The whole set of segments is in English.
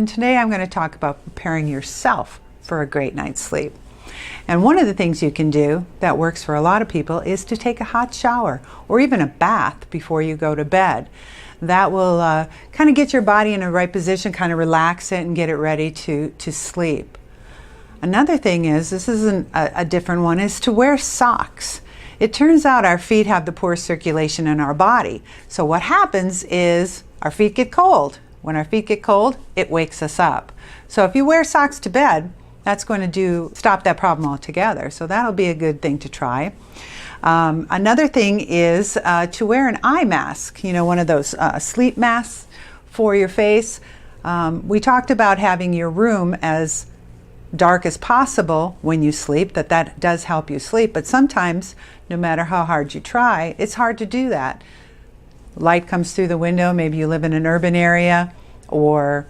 And today I'm going to talk about preparing yourself for a great night's sleep. And one of the things you can do that works for a lot of people is to take a hot shower or even a bath before you go to bed. That will kind of get your body in the right position, kind of relax it and get it ready to sleep. Another thing is, this isn't a different one, is to wear socks. It turns out our feet have the poor circulation in our body. So what happens is our feet get cold. When our feet get cold, it wakes us up. So if you wear socks to bed, that's going to stop that problem altogether. So that'll be a good thing to try. Another thing is to wear an eye mask, one of those sleep masks for your face. We talked about having your room as dark as possible when you sleep, that does help you sleep, but sometimes, no matter how hard you try, it's hard to do that. Light comes through the window, maybe you live in an urban area, or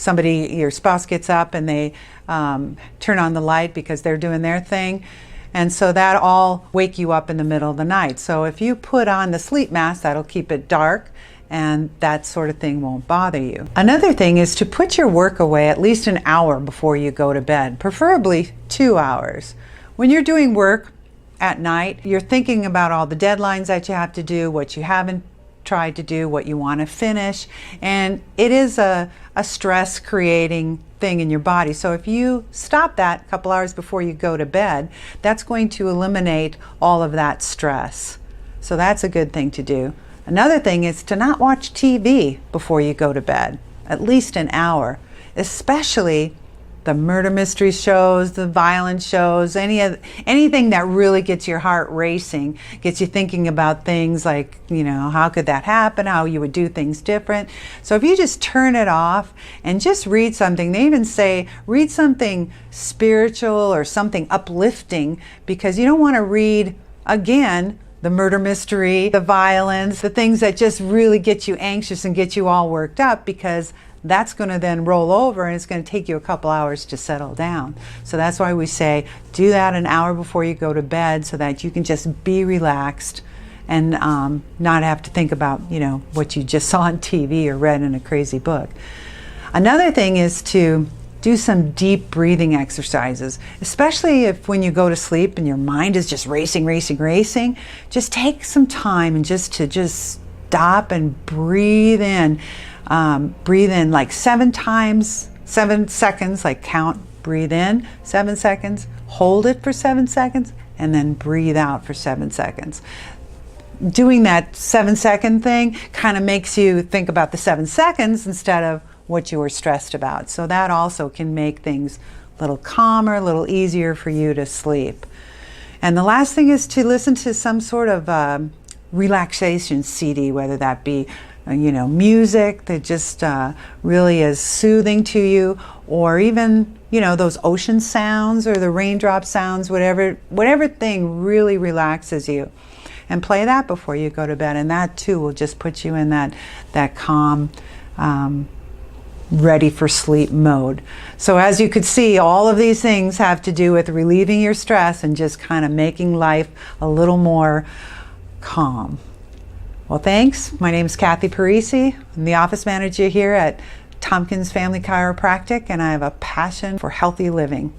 your spouse gets up and they turn on the light because they're doing their thing. And so that all wake you up in the middle of the night. So if you put on the sleep mask, that'll keep it dark and that sort of thing won't bother you. Another thing is to put your work away at least an hour before you go to bed, preferably 2 hours. When you're doing work at night, you're thinking about all the deadlines that you have to do, what you haven't tried to do, what you want to finish, and it is a stress creating thing in your body. So if you stop that a couple hours before you go to bed, that's going to eliminate all of that stress. So that's a good thing to do. Another thing is to not watch TV before you go to bed, at least an hour, especially the murder mystery shows, the violent shows, anything that really gets your heart racing, gets you thinking about things like, how could that happen, how you would do things different. So if you just turn it off and just read something, they even say read something spiritual or something uplifting, because you don't want to read, again, the murder mystery, the violence, the things that just really get you anxious and get you all worked up, because that's going to then roll over and it's going to take you a couple hours to settle down. So that's why we say do that an hour before you go to bed, so that you can just be relaxed and not have to think about what you just saw on TV or read in a crazy book. Another thing is to do some deep breathing exercises, especially if when you go to sleep and your mind is just racing, just take some time and just stop and breathe in. Breathe in like 7 times, 7 seconds, like count, breathe in 7 seconds, hold it for 7 seconds, and then breathe out for 7 seconds. Doing that 7-second thing kind of makes you think about the 7 seconds instead of what you were stressed about. So that also can make things a little calmer, a little easier for you to sleep. And the last thing is to listen to some sort of relaxation CD, whether that be music that just really is soothing to you, or even those ocean sounds or the raindrop sounds, whatever thing really relaxes you, and play that before you go to bed. And that too will just put you in that calm, ready for sleep mode. So as you could see, all of these things have to do with relieving your stress and just kind of making life a little more calm. Well, thanks. My name is Cathy Parisi. I'm the office manager here at Tompkins Family Chiropractic, and I have a passion for healthy living.